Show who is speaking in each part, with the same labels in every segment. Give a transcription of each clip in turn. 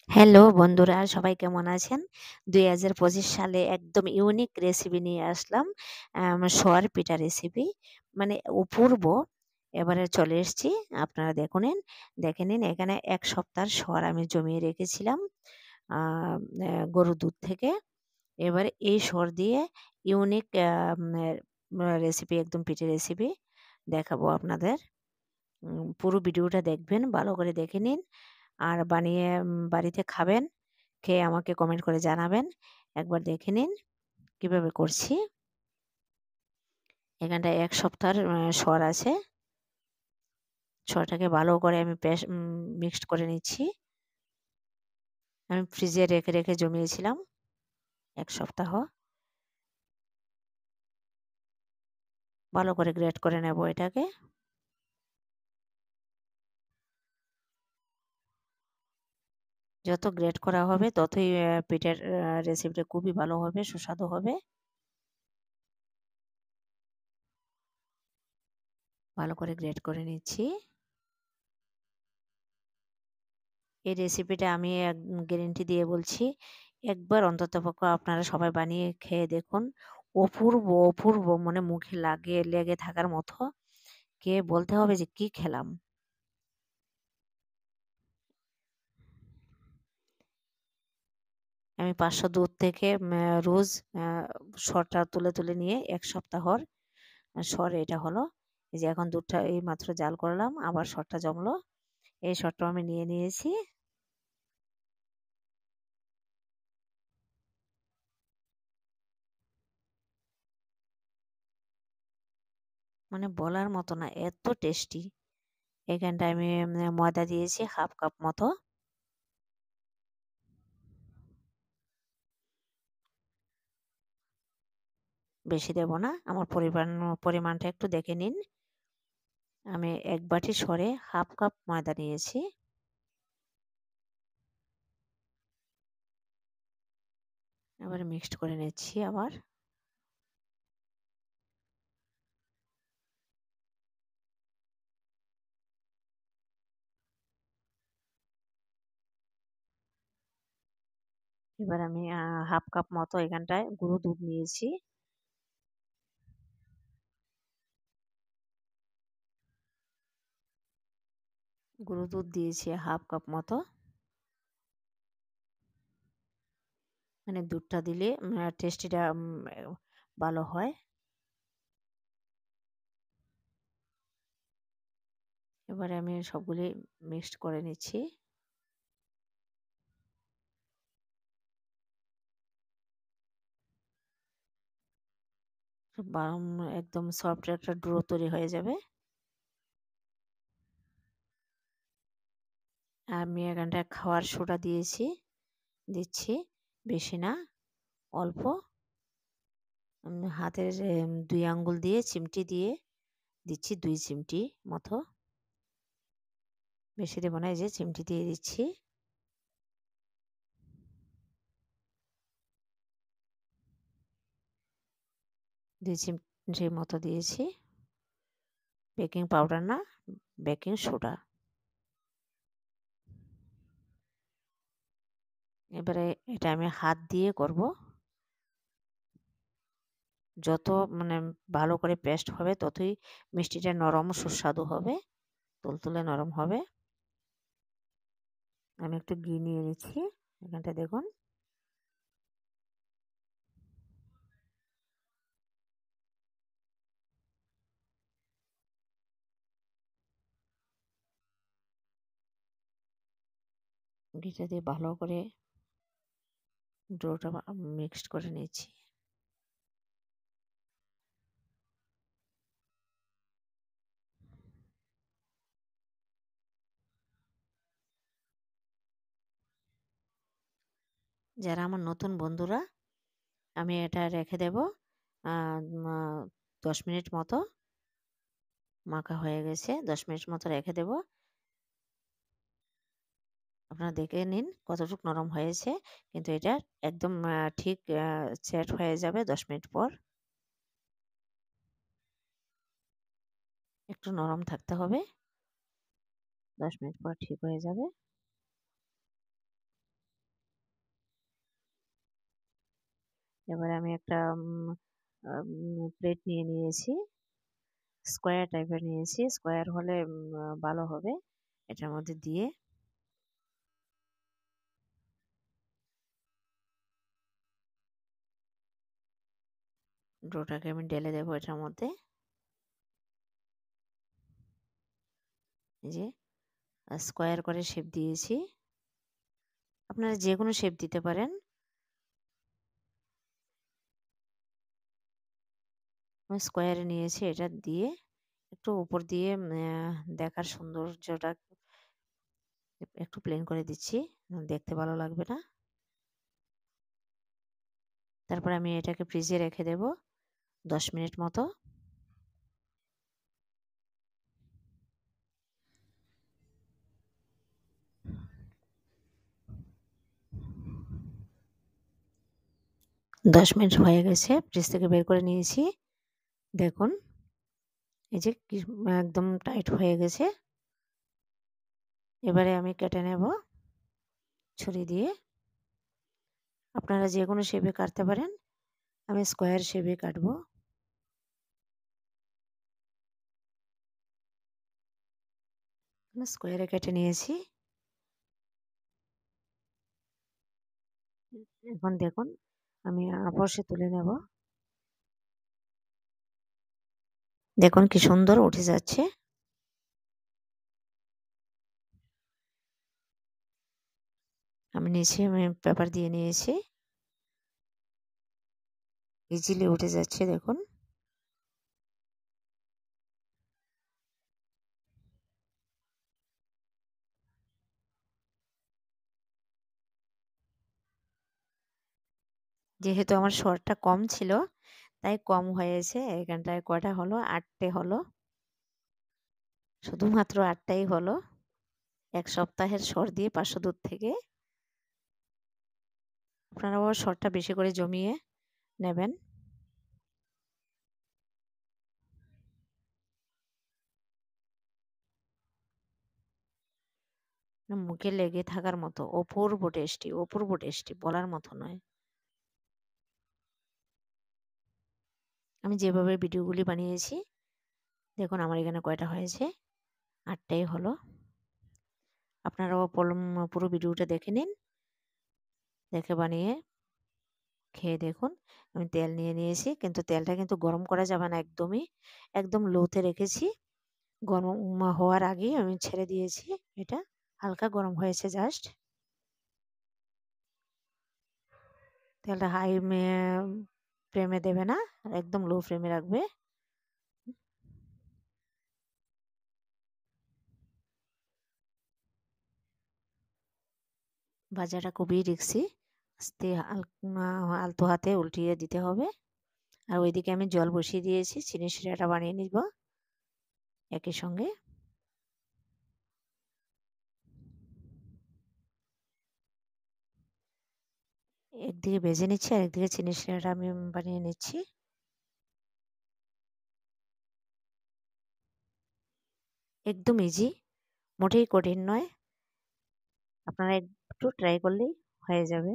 Speaker 1: Hello বন্ধুরা, সবাই কেমন আছেন? ২০২৫ সালে একদম ইউনিক রেসিপি নিয়ে আসলাম। সর পিঠা রেসিপি। মানে অপূর্ব। এবারে চলে এসেছি। আপনারা দেখে নিন এখানে ১ সপ্তাহের সর আমি জমিয়ে রেখেছিলাম আ গরুর দুধ থেকে। এবারে এই সর দিয়ে ইউনিক রেসিপি, একদম পিঠে রেসিপি দেখাবো আপনাদের। পুরো ভিডিওটা দেখবেন, ভালো করে দেখে নিন। আর বানিয়ে বাড়িতে খাবেন। খেয়ে আমাকে কমেন্ট করে জানাবেন। একবার দেখে নিন কিভাবে করছি। এখানটায় ১ সপ্তাহের সর আছে। সরটাকে ভালো করে আমি মিক্সড করে নিচ্ছি। আমি ফ্রিজে রেখে জমিয়েছিলাম ১ সপ্তাহ। ভালো করে গ্রেট করে নেব এটাকে। যত গ্রেট করা হবে ততই পিঠার রেসিপিটা খুবই ভালো হবে, সুস্বাদু হবে। ভালো করে গ্রেট করে নিচ্ছি। এই রেসিপিটা আমি গ্যারান্টি দিয়ে বলছি, একবার অন্ততপক্ষে আপনারা সবাই বানিয়ে খেয়ে দেখুন। অপূর্ব, অপূর্ব, মানে মুখে লেগে থাকার মতো। খেয়ে বলতে হবে যে কি খেলাম। আমি ৫০০ দুধ থেকে রোজ আ সরটা তুলে নিয়ে ১ সপ্তাহর সর এটা হলো। এই যে এখন দুধটা এইমাত্র জাল করলাম, আবার সরটা জমলো। এই সরটাও আমি নিয়ে নিয়েছি। মানে বলার মতো না, এত টেস্টি। এখানটায় আমি ময়দা দিয়েছি ১/২ কাপ মতো। বেশি দেব না। আমার পরিমাণটা একটু দেখে নিন। আমি ১ বাটি সরে ১/২ কাপ ময়দা নিয়েছি। এবারে মিক্সড করে নিচ্ছি আবার। এবার আমি ১/২ কাপ মতো এখানটায় গুঁড়ো দুধ নিয়েছি। গুঁড়ো দুধ দিয়েছি ১/২ কাপ মতো। মানে দুধটা দিলে টেস্টিটা ভালো হয়। এবারে আমি সবগুলি মিক্সড করে নিচ্ছি। বাম একদম সফট একটা ডো তৈরি হয়ে যাবে। আমি এখানটায় খাওয়ার সোডা দিচ্ছি। বেশি না, অল্প। হাতের ২ আঙ্গুল দিয়ে চিমটি দিয়ে দিচ্ছি ২ চিমটি মতো। বেশি দেব না, এই যে চিমটি দিয়ে দিচ্ছি। দুই চিমটির মতো দিয়েছি। বেকিং পাউডার না, বেকিং সোডা। এবারে এটা আমি হাত দিয়ে করব। যত মানে ভালো করে পেস্ট হবে ততই মিষ্টিটা নরম সুস্বাদু হবে, তুলতুলে নরম হবে। আমি একটু ঘি নিয়ে নিচ্ছি। এখানটায় দেখুন। ঘিটা দিয়ে ভালো করে ডোটা মিক্সড করে নিচ্ছি। যারা আমার নতুন বন্ধুরা, আমি এটা রেখে দেব আ মা ১০ মিনিট মতো। মাখা হয়ে গেছে। ১০ মিনিট মতো রেখে দেব। আপনারা দেখে নিন কতটুকু নরম হয়েছে। কিন্তু এটা একদম ঠিক সেট হয়ে যাবে ১০ মিনিট পর। একটু নরম থাকতে হবে। ১০ মিনিট পর ঠিক হয়ে যাবে। এবারে আমি একটা প্লেট নিয়ে নিয়েছি, স্কোয়ার টাইপের নিয়েছি, স্কোয়ার হলে ভালো হবে। এটার মধ্যে দিয়ে ডোটাকে আমি ঢেলে দেবো এটার মধ্যে। এই যে স্কোয়ার করে শেপ দিয়েছি, আপনারা যে কোনো শেপ দিতে পারেন। আমি স্কোয়ারে নিয়েছি, এটা দিয়ে একটু উপর দিয়ে দেখার সৌন্দর্যটা একটু প্লেন করে দিচ্ছি, দেখতে ভালো লাগবে না। তারপর আমি এটাকে ফ্রিজে রেখে দেব 10 মিনিট মতো। দশ মিনিট হয়ে গেছে, ফ্রিজ থেকে বের করে নিয়েছি। দেখুন এই যে একদম টাইট হয়ে গেছে। এবারে আমি কেটে নেব ছুরি দিয়ে। আপনারা যে কোনো শেপে কাটতে পারেন, আমি স্কোয়ার শেপে কাটবো। স্কোয়ারে কেটে নিয়েছি। এখন দেখুন আমি আপসে তুলে নেব। দেখুন কি সুন্দর উঠে যাচ্ছে। আমি পেপার দিয়ে নিয়েছি, ইজিলি উঠে যাচ্ছে দেখুন। যেহেতু আমার শরটা কম ছিল তাই কম হয়েছে। এখানটায় কয়টা হলো, 8টে হলো, শুধুমাত্র 8টাই হলো। 1 সপ্তাহের শর দিয়ে 500 দুধ থেকে। আপনারাও শরটা বেশি করে জমিয়ে নেবেন। মুখে লেগে থাকার মতো অপূর্ব টেস্টি, অপূর্ব টেস্টি, বলার মতো নয়। আমি যেভাবে ভিডিওগুলি বানিয়েছি দেখুন আমার এখানে কয়টা হয়েছে, 8টাই হলো। আপনারাও পুরো ভিডিওটা দেখে নিন, দেখে বানিয়ে খেয়ে দেখুন। আমি তেল নিয়ে নিয়েছি, কিন্তু তেলটা কিন্তু গরম করা যাবে না একদমই, একদম লোতে রেখেছি। গরম হওয়ার আগেই আমি ছেড়ে দিয়েছি। এটা হালকা গরম হয়েছে জাস্ট। তেলটা হাই ফ্লেমে দেবে না, একদম লো ফ্লেমে রাখবে। ভাজাটা খুবই রিক্সি, আস্তে আলতো হাতে উল্টিয়ে দিতে হবে। আর ওইদিকে আমি জল বসিয়ে দিয়েছি, চিনি শিরাটা বানিয়ে নিব একই সঙ্গে। একদিকে ভেজে নিচ্ছি আর একদিকে চিনি শিরাটা আমি বানিয়ে নিচ্ছি। একদম ইজি, মোটেই কঠিন নয়। আপনারা একটু ট্রাই করলেই হয়ে যাবে।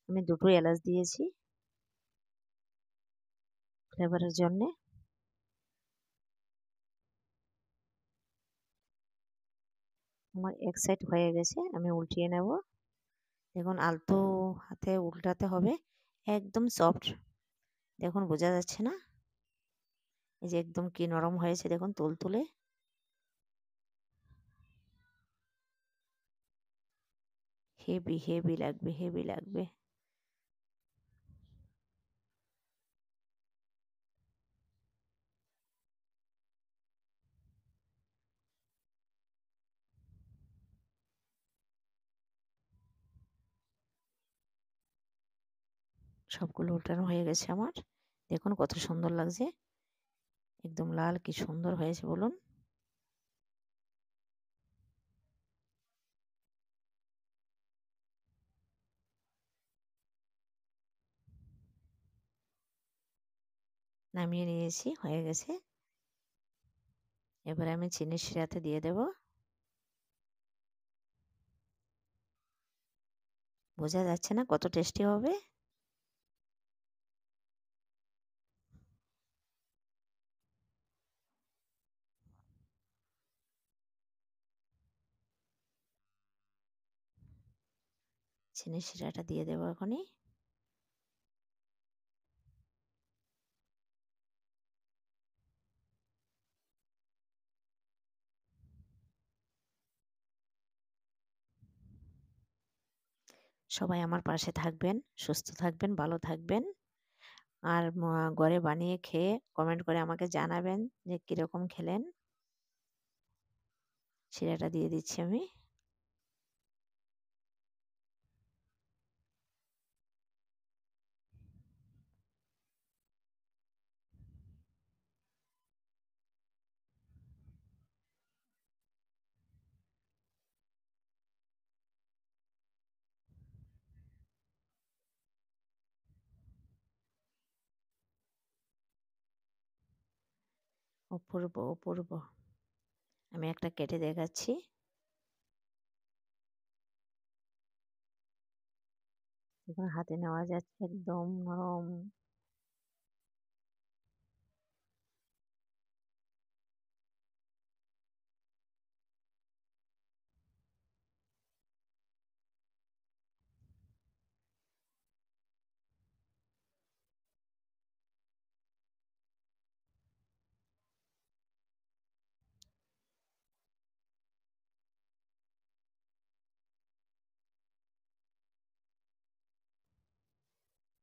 Speaker 1: আমি 2টো এলাচ দিয়েছি ফ্লেভারের জন্যে। আমার এক সাইড হয়ে গেছে, আমি উল্টিয়ে নেব। দেখুন আলতো হাতে উল্টাতে হবে, একদম সফট। দেখুন বোঝা যাচ্ছে না, এই যে একদম কি নরম হয়েছে দেখুন, তুলতুলে। হেভি হেভি লাগবে, হেভি লাগবে। সবগুলো উল্টানো হয়ে গেছে আমার। দেখুন কত সুন্দর লাগছে, একদম লাল, কি সুন্দর হয়েছে বলুন। নামিয়ে নিয়েছি, হয়ে গেছে। এবারে আমি চিনির শিরাতে দিয়ে দেব। বোঝা যাচ্ছে না কত টেস্টি হবে। চিনি শিরাটা দিয়ে দেবো এখনই। সবাই আমার পাশে থাকবেন, সুস্থ থাকবেন, ভালো থাকবেন। আর ঘরে বানিয়ে খেয়ে কমেন্ট করে আমাকে জানাবেন যে কীরকম খেলেন। শিরাটা দিয়ে দিচ্ছি আমি। অপূর্ব, অপূর্ব। আমি একটা কেটে দেখাচ্ছি। এখন হাতে নেওয়া যাচ্ছে, একদম নরম।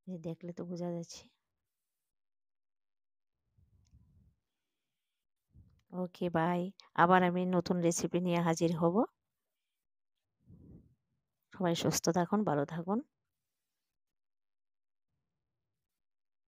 Speaker 1: এই দেখলে তো বোঝা যাচ্ছে। ওকে, বাই। আবার আমি নতুন রেসিপি নিয়ে হাজির হব। সবাই সুস্থ থাকুন, ভালো থাকুন।